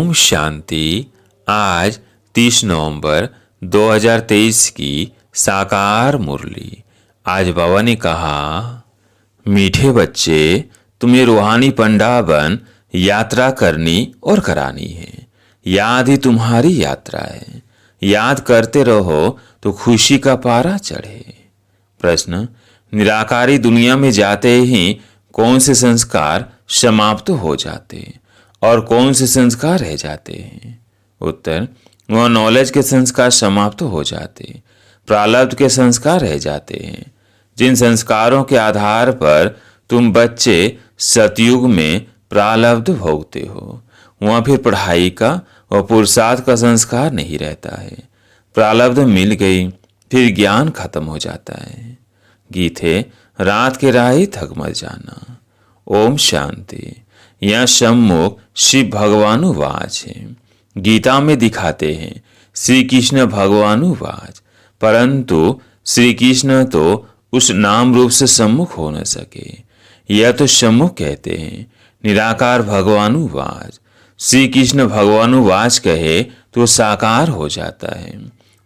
ओम शांति। आज 30 नवंबर 2023 की साकार मुरली। आज बाबा ने कहा, मीठे बच्चे, तुम्हें रूहानी पंडा बन यात्रा करनी और करानी है। याद ही तुम्हारी यात्रा है। याद करते रहो तो खुशी का पारा चढ़े। प्रश्न, निराकारी दुनिया में जाते ही कौन से संस्कार समाप्त हो जाते और कौन से संस्कार रह जाते हैं? उत्तर, वह नॉलेज के संस्कार समाप्त हो जाते, प्रारब्ध के संस्कार रह जाते हैं। जिन संस्कारों के आधार पर तुम बच्चे सतयुग में प्रारब्ध भोगते हो, वहाँ फिर पढ़ाई का और पुरुषार्थ का संस्कार नहीं रहता है। प्रारब्ध मिल गई, फिर ज्ञान खत्म हो जाता है। गीत है, रात के राही थक मत जाना। ओम शांति। यह सम्मुख शिव भगवानुवाच है। गीता में दिखाते हैं श्री कृष्ण भगवानुवाच, परंतु श्री कृष्ण तो उस नाम रूप से सम्मुख हो न सके। यह तो सम्मुख कहते हैं। निराकार भगवानुवाच, श्री कृष्ण भगवानुवाच कहे तो साकार हो जाता है।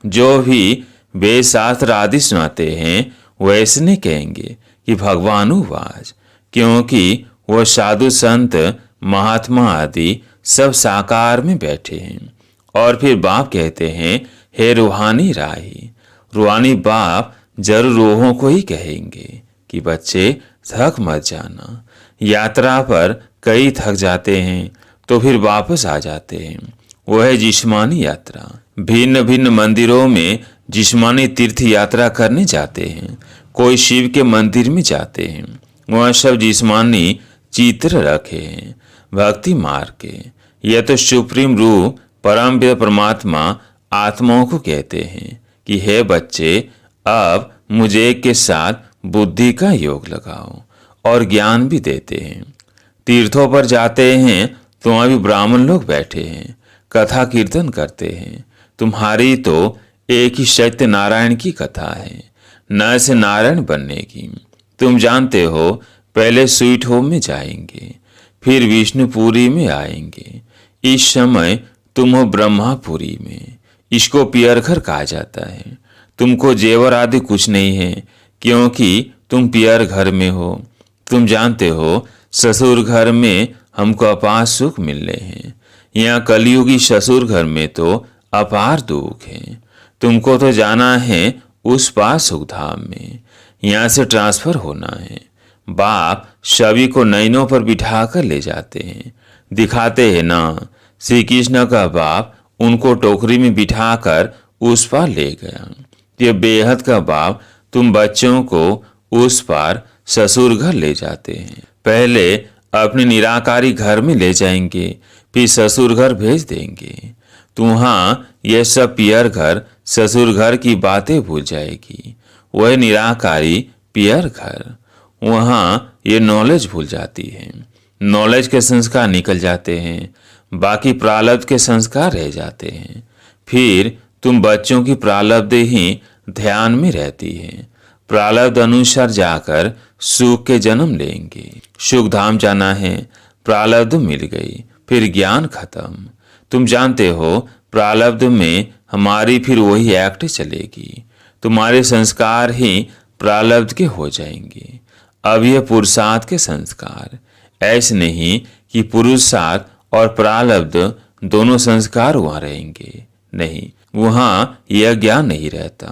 जो भी वेद शास्त्र आदि सुनाते हैं वैसने कहेंगे कि भगवानुवाच, क्योंकि वह साधु संत महात्मा आदि सब साकार में बैठे हैं। और फिर बाप कहते हैं, हे रूहानी राही। रूहानी बाप जरूर रूहों को ही कहेंगे कि बच्चे थक मत जाना। यात्रा पर कई थक जाते हैं तो फिर वापस आ जाते हैं। वह है जिस्मानी यात्रा। भिन्न भिन्न मंदिरों में जिस्मानी तीर्थ यात्रा करने जाते हैं। कोई शिव के मंदिर में जाते हैं, वहाँ सब जिस्मानी चित्र रखे हैं भक्ति मार्ग के। यह तो सुप्रीम रूप परम परमात्मा आत्माओं को कहते हैं कि हे बच्चे, अब मुझे के साथ बुद्धि का योग लगाओ, और ज्ञान भी देते हैं। तीर्थों पर जाते हैं तो वहाँ भी ब्राह्मण लोग बैठे हैं, कथा कीर्तन करते हैं। तुम्हारी तो एक ही सत्य नारायण की कथा है, न से नारायण बनने की। तुम जानते हो, पहले स्वीट होम में जाएंगे, फिर विष्णुपुरी में आएंगे। इस समय तुम हो ब्रह्मापुरी में। इसको पियर घर कहा जाता है। तुमको जेवर आदि कुछ नहीं है, क्योंकि तुम पियर घर में हो। तुम जानते हो, ससुर घर में हमको अपार सुख मिल रहे हैं। यहाँ कलयुगी ससुर घर में तो अपार दुख है। तुमको तो जाना है उस पार सुखधाम में। यहाँ से ट्रांसफर होना है। बाप सभी को नैनों पर बिठाकर ले जाते हैं, दिखाते हैं ना। श्री कृष्ण का बाप उनको टोकरी में बिठाकर उस पार ले गया। ये बेहद का बाप तुम बच्चों को उस पार ससुर घर ले जाते हैं। पहले अपने निराकारी घर में ले जाएंगे, फिर ससुर घर भेज देंगे। तुम्हां यह सब पियर घर ससुर घर की बातें भूल जाएगी। वह निराकारी पियर घर, वहाँ ये नॉलेज भूल जाती है। नॉलेज के संस्कार निकल जाते हैं, बाकी प्रारब्ध के संस्कार रह जाते हैं। फिर तुम बच्चों की प्रारब्ध ही ध्यान में रहती है। प्रारब्ध अनुसार जाकर सुख के जन्म लेंगे। सुख धाम जाना है, प्रारब्ध मिल गई, फिर ज्ञान खत्म। तुम जानते हो, प्रारब्ध में हमारी फिर वही एक्ट चलेगी। तुम्हारे संस्कार ही प्रारब्ध के हो जाएंगे। अब यह पुरुषार्थ के संस्कार, ऐसे नहीं कि पुरुषार्थ और प्रारब्ध दोनों संस्कार वहाँ रहेंगे। नहीं, वहाँ यह ज्ञान नहीं रहता।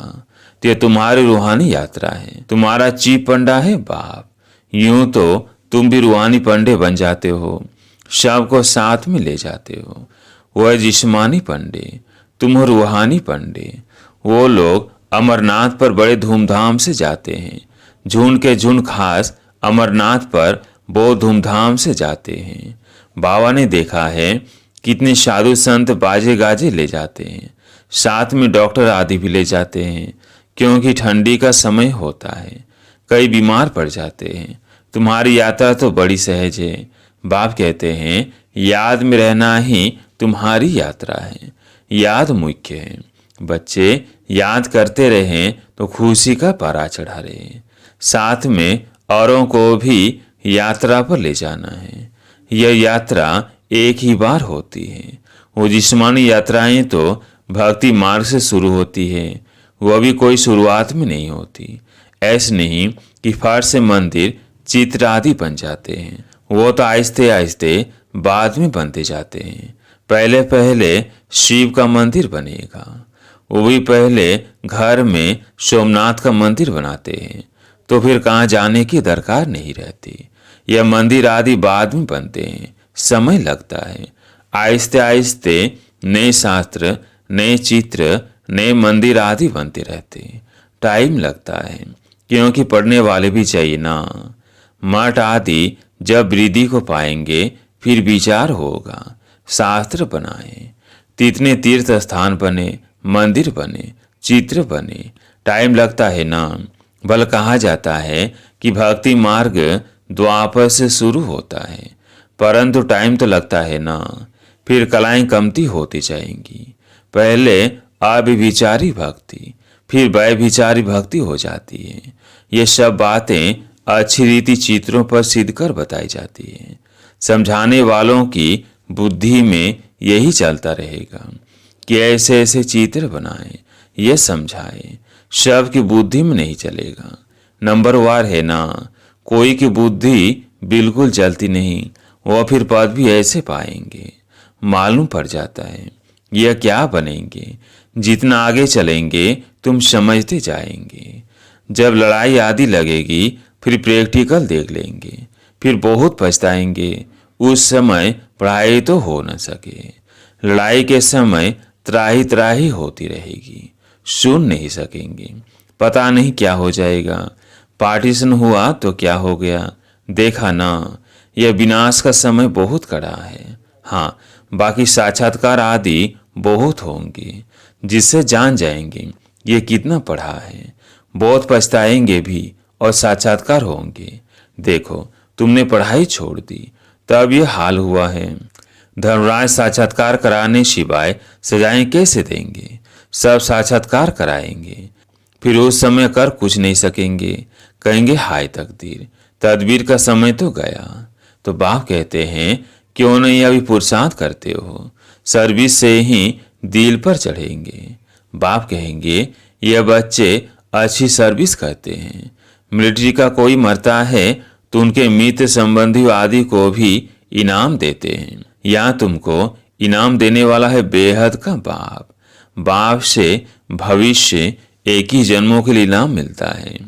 तो यह तुम्हारी रूहानी यात्रा है। तुम्हारा चीफ पंडा है बाप। यूं तो तुम भी रूहानी पंडे बन जाते हो, सबको साथ में ले जाते हो। वह जिस्मानी पंडे, तुम हो रूहानी पंडे। वो लोग अमरनाथ पर बड़े धूमधाम से जाते हैं। झुंड के झुंड खास अमरनाथ पर बहुत धूमधाम से जाते हैं। बाबा ने देखा है कितने साधु संत बाजे गाजे ले जाते हैं, साथ में डॉक्टर आदि भी ले जाते हैं, क्योंकि ठंडी का समय होता है। कई बीमार पड़ जाते हैं। तुम्हारी यात्रा तो बड़ी सहज है। बाप कहते हैं, याद में रहना ही तुम्हारी यात्रा है। याद मुख्य है। बच्चे याद करते रहें तो खुशी का पारा चढ़ा रहे। साथ में औरों को भी यात्रा पर ले जाना है। यह यात्रा एक ही बार होती है। वो जिस्मानी यात्राएं तो भक्ति मार्ग से शुरू होती है, वह भी कोई शुरुआत में नहीं होती। ऐसे नहीं कि फर्श से मंदिर चित्र आदि बन जाते हैं, वो तो आहिस्ते आहिस्ते बाद में बनते जाते हैं। पहले पहले शिव का मंदिर बनेगा, वो भी पहले घर में सोमनाथ का मंदिर बनाते हैं, तो फिर कहाँ जाने की दरकार नहीं रहती। यह मंदिर आदि बाद में बनते हैं, समय लगता है। आहिस्ते आहिस्ते नए शास्त्र, नए चित्र, नए मंदिर आदि बनते रहते हैं। टाइम लगता है, क्योंकि पढ़ने वाले भी चाहिए ना। मठ आदि जब वृद्धि को पाएंगे फिर विचार होगा, शास्त्र बनाए, तितने तीर्थ स्थान बने, मंदिर बने, चित्र बने। टाइम लगता है ना। बल कहा जाता है कि भक्ति मार्ग द्वापर से शुरू होता है, परंतु टाइम तो लगता है ना। फिर कलाएं कमती होती जाएंगी। पहले अविचारी भक्ति, फिर व्यभिचारी भक्ति हो जाती है। ये सब बातें अच्छी रीति चित्रों पर सिद्ध कर बताई जाती है। समझाने वालों की बुद्धि में यही चलता रहेगा कि ऐसे ऐसे चित्र बनाए, ये समझाए। सबकी बुद्धि में नहीं चलेगा, नंबरवार है ना। कोई की बुद्धि बिल्कुल चलती नहीं, वह फिर पद भी ऐसे पाएंगे। मालूम पड़ जाता है यह क्या बनेंगे। जितना आगे चलेंगे तुम समझते जाएंगे। जब लड़ाई आदि लगेगी फिर प्रैक्टिकल देख लेंगे, फिर बहुत पछताएंगे। उस समय पढ़ाई तो हो न सके। लड़ाई के समय त्राही त्राही होती रहेगी, सुन नहीं सकेंगे। पता नहीं क्या हो जाएगा। पार्टीशन हुआ तो क्या हो गया, देखा ना। यह विनाश का समय बहुत कड़ा है। हाँ, बाकी साक्षात्कार आदि बहुत होंगे, जिससे जान जाएंगे ये कितना पढ़ा है। बहुत पछताएंगे भी और साक्षात्कार होंगे। देखो, तुमने पढ़ाई छोड़ दी तब यह हाल हुआ है। धर्मराज साक्षात्कार कराने सिवाय सजाएं कैसे देंगे। सब साक्षात्कार कराएंगे, फिर उस समय कर कुछ नहीं सकेंगे। कहेंगे हाय तकदीर, तदबीर का समय तो गया। तो बाप कहते हैं क्यों नहीं अभी पुरुषार्थ करते हो, सर्विस से ही दिल पर चढ़ेंगे। बाप कहेंगे यह बच्चे अच्छी सर्विस करते हैं। मिलिट्री का कोई मरता है तो उनके मित्र संबंधी आदि को भी इनाम देते हैं। यहाँ तुमको इनाम देने वाला है बेहद का बाप। बाप से भविष्य एक ही जन्मों के लिए इनाम मिलता है।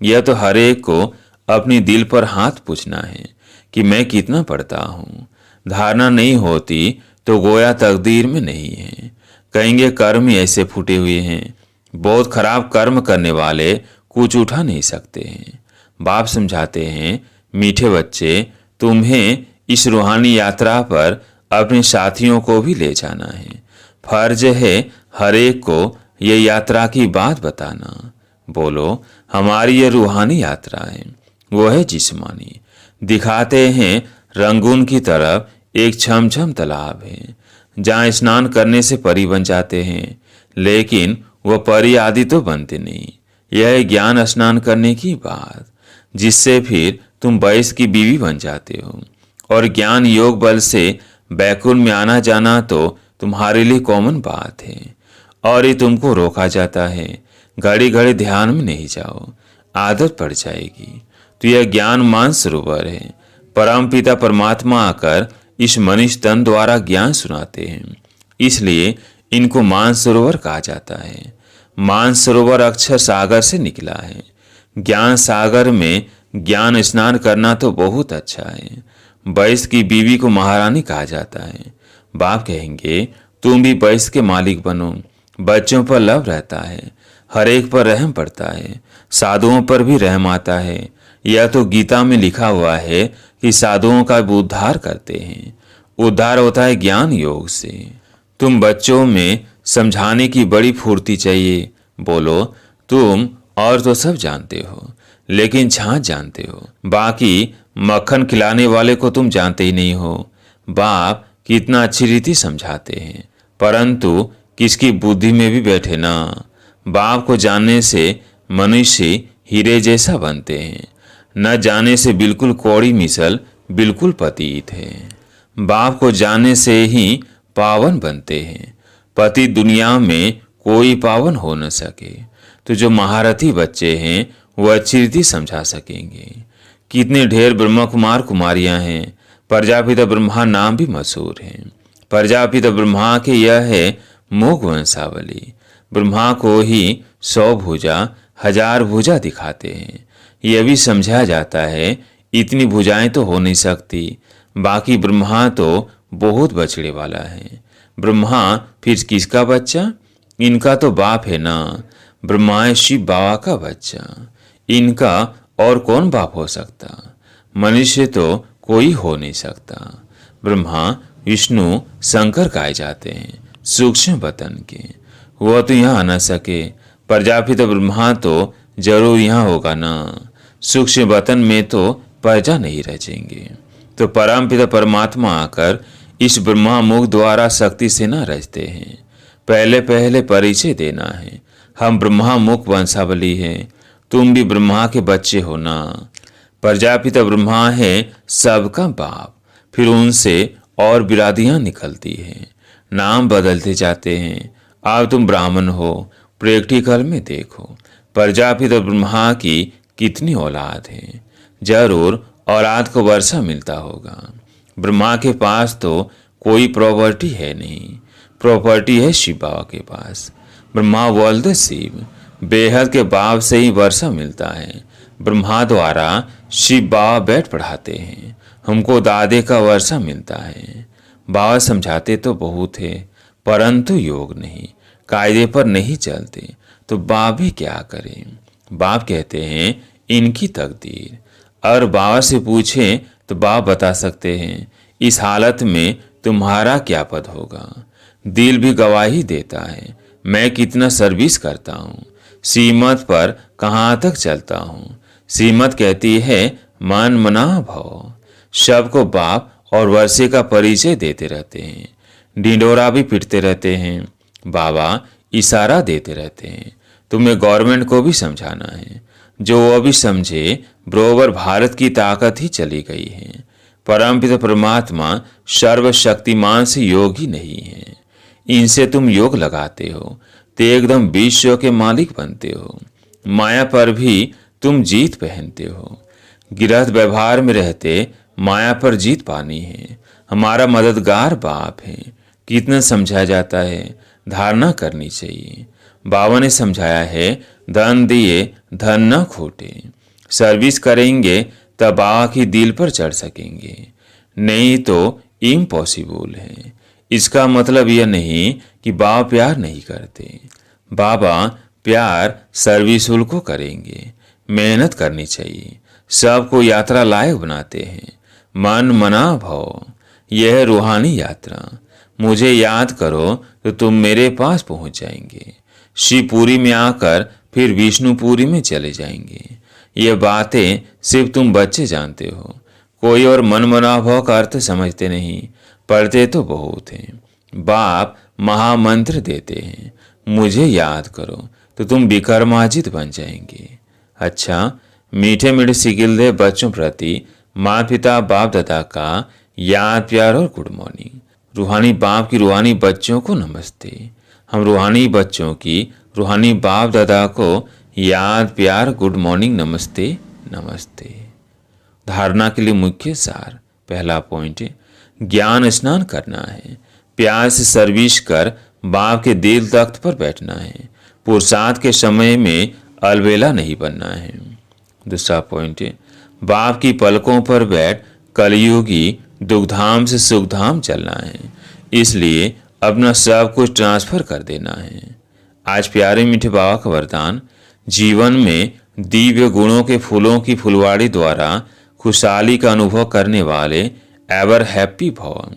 यह तो हर एक को अपनी दिल पर हाथ पूछना है कि मैं कितना पढ़ता हूँ। धारणा नहीं होती तो गोया तकदीर में नहीं है। कहेंगे कर्म ही ऐसे फूटे हुए हैं, बहुत खराब कर्म करने वाले कुछ उठा नहीं सकते हैं। बाप समझाते हैं मीठे बच्चे, तुम्हें इस रूहानी यात्रा पर अपने साथियों को भी ले जाना है। फर्ज है हर एक को ये यात्रा की बात बताना। बोलो हमारी ये रूहानी यात्रा है, वो है जिस्मानी। दिखाते हैं रंगून की तरफ एक छमछम तालाब है, जहाँ स्नान करने से परी बन जाते हैं, लेकिन वह परी आदि तो बनते नहीं। यह है ज्ञान स्नान करने की बात, जिससे फिर तुम वैश्य की बीवी बन जाते हो। और ज्ञान योग बल से बैकुंठ में आना जाना तो तुम्हारे लिए कॉमन बात है, और ये तुमको रोका जाता है। घड़ी घड़ी ध्यान में नहीं जाओ, आदत पड़ जाएगी। तो यह ज्ञान मानसरोवर है। परम पिता परमात्मा आकर इस मनुष्य तन द्वारा ज्ञान सुनाते हैं, इसलिए इनको मानसरोवर कहा जाता है। मानसरोवर अक्षर सागर से निकला है। ज्ञान सागर में ज्ञान स्नान करना तो बहुत अच्छा है। वैश्य की बीवी को महारानी कहा जाता है। बाप कहेंगे तुम भी वैश्य के मालिक बनो। बच्चों पर लव रहता है, हर एक पर रहम पड़ता है, साधुओं पर भी रहम आता है। यह तो गीता में लिखा हुआ है कि साधुओं का उद्धार करते हैं। उद्धार होता है ज्ञान योग से। तुम बच्चों में समझाने की बड़ी फुर्ती चाहिए। बोलो तुम और तो सब जानते हो, लेकिन छाछ जानते हो, बाकी मक्खन खिलाने वाले को तुम जानते ही नहीं हो। बाप कितना अच्छी रीति समझाते हैं, परंतु किसकी बुद्धि में भी बैठे ना। बाप को जानने से मनुष्य हीरे जैसा बनते हैं, न जाने से बिल्कुल कौड़ी मिसल, बिल्कुल पतित है। बाप को जानने से ही पावन बनते हैं। पति दुनिया में कोई पावन हो न सके, तो जो महारथी बच्चे हैं वो अच्छी रीति समझा सकेंगे। कितने ढेर ब्रह्म कुमार कुमारियां हैं। प्रजापिता ब्रह्मा नाम भी मशहूर है। प्रजापिता ब्रह्मा के यह है मोघ वंशावली। ब्रह्मा को ही 100 भुजा 1000 भुजा दिखाते हैं। यह भी समझा जाता है इतनी भुजाएं तो हो नहीं सकती, बाकी ब्रह्मा तो बहुत बछड़े वाला है। ब्रह्मा फिर किसका बच्चा? इनका तो बाप है ना। ब्रह्मा है शिव बाबा का बच्चा, इनका और कौन बाप हो सकता? मनुष्य तो कोई हो नहीं सकता। ब्रह्मा विष्णु शंकर कहे जाते हैं, सूक्ष्म वतन के। वह तो यहाँ आ न सके। प्रजापिता ब्रह्मा तो जरूर यहाँ होगा ना। सूक्ष्म वतन में तो प्रजा नहीं रचेंगे, तो परमपिता परमात्मा आकर इस ब्रह्मा मुख द्वारा शक्ति से न रचते हैं। पहले पहले परिचय देना है, हम ब्रह्मा मुख वंशावली हैं, तुम भी ब्रह्मा के बच्चे हो ना। प्रजापिता ब्रह्मा है सबका बाप, फिर उनसे और बिरादियां निकलती हैं, नाम बदलते जाते हैं। अब तुम ब्राह्मण हो, प्रैक्टिकल में देखो प्रजापिता ब्रह्मा की कितनी औलाद है। जरूर औलाद को वर्षा मिलता होगा। ब्रह्मा के पास तो कोई प्रॉपर्टी है नहीं, प्रॉपर्टी है शिव बाबा के पास। ब्रह्मा वल्द शिव, बेहद के बाप से ही वर्षा मिलता है। ब्रह्मा द्वारा शिव बाबा बैठ पढ़ाते हैं, हमको दादे का वर्षा मिलता है। बाबा समझाते तो बहुत है, परंतु योग नहीं, कायदे पर नहीं चलते, तो बाप भी क्या करें। बाप कहते हैं इनकी तकदीर। और बाबा से पूछें तो बाप बता सकते हैं इस हालत में तुम्हारा क्या पद होगा। दिल भी गवाही देता है, मैं कितना सर्विस करता हूँ, सीमत पर कहाँ तक चलता हूँ। सीमत कहती है मन मना भव। सबको बाप और वर्षे का परिचय देते रहते हैं, ढिंडोरा भी पिटते रहते हैं, बाबा इशारा देते रहते हैं। तुम्हें गवर्नमेंट को भी समझाना है, जो वो भी समझे बरोबर भारत की ताकत ही चली गई है। परमपिता परमात्मा सर्वशक्तिमान से योग ही नहीं है। इनसे तुम योग लगाते हो तो एकदम विश्व के मालिक बनते हो। माया पर भी तुम जीत पहनते हो। गिरहस्थ व्यवहार में रहते माया पर जीत पानी है। हमारा मददगार बाप है। कितना समझाया जाता है, धारणा करनी चाहिए। बाबा ने समझाया है धन दिए धन न खोटे। सर्विस करेंगे तब बाबा की दिल पर चढ़ सकेंगे, नहीं तो इम्पॉसिबल है। इसका मतलब यह नहीं कि बाबा प्यार नहीं करते। बाबा प्यार सर्विसुल को करेंगे। मेहनत करनी चाहिए, सबको यात्रा लायक बनाते हैं। मन मना भव, यह रूहानी यात्रा। मुझे याद करो तो तुम मेरे पास पहुंच जाएंगे। शिवपुरी में आकर फिर विष्णुपुरी में चले जाएंगे। ये बातें सिर्फ तुम बच्चे जानते हो, कोई और मन मनाभव का अर्थ समझते नहीं। पढ़ते तो बहुत हैं। बाप महामंत्र देते हैं, मुझे याद करो तो तुम विक्रमाजित बन जाएंगे। अच्छा, मीठे मीठे सिगिल दे बच्चों प्रति माता पिता बाप दादा का याद प्यार और गुड मॉर्निंग। रूहानी बाप की रूहानी बच्चों को नमस्ते। हम रूहानी बच्चों की रूहानी बाप दादा को याद प्यार गुड मॉर्निंग नमस्ते नमस्ते। धारणा के लिए मुख्य सार। पहला पॉइंट, ज्ञान स्नान करना है। प्यार से सर्विस कर बाप के दिल तख्त पर बैठना है। पुरुषार्थ के समय में अलबेला नहीं बनना है। दूसरा पॉइंट, बाप की पलकों पर बैठ कलयुगी दुखधाम से सुखधाम चलना है। इसलिए अपना सब कुछ ट्रांसफर कर देना है। आज प्यारे मीठे बाबा का वरदान, जीवन में दिव्य गुणों के फूलों की फुलवाड़ी द्वारा खुशहाली का अनुभव करने वाले एवर हैप्पी भव।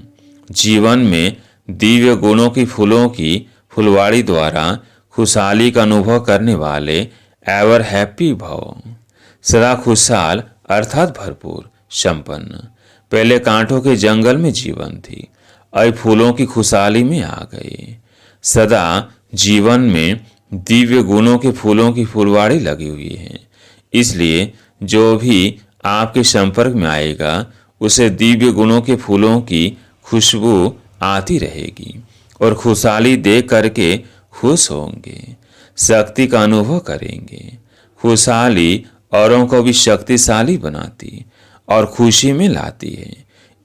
जीवन में दिव्य गुणों की फूलों की फुलवाड़ी द्वारा खुशहाली का अनुभव करने वाले एवर हैप्पी भव। सदा खुशहाल अर्थात भरपूर संपन्न। पहले कांटों के जंगल में जीवन थी, अब फूलों की खुशहाली में आ गए। सदा जीवन में दिव्य गुणों के फूलों की फुलवाड़ी लगी हुई है। इसलिए जो भी आपके संपर्क में आएगा उसे दिव्य गुणों के फूलों की खुशबू आती रहेगी और खुशहाली देख करके खुश होंगे, शक्ति का अनुभव करेंगे। खुशहाली औरों को भी शक्तिशाली बनाती और खुशी में लाती है।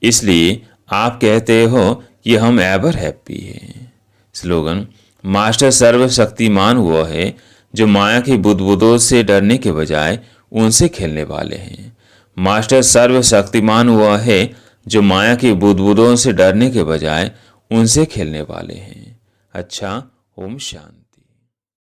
इसलिए आप कहते हो कि हम एवर हैप्पी हैं। स्लोगन: मास्टर सर्वशक्तिमान वो है जो माया की बुदबुदों से डरने के बजाय उनसे खेलने वाले हैं। मास्टर सर्वशक्तिमान वो है जो माया की बुदबुदों से डरने के बजाय उनसे खेलने वाले हैं। अच्छा, ओम शांति।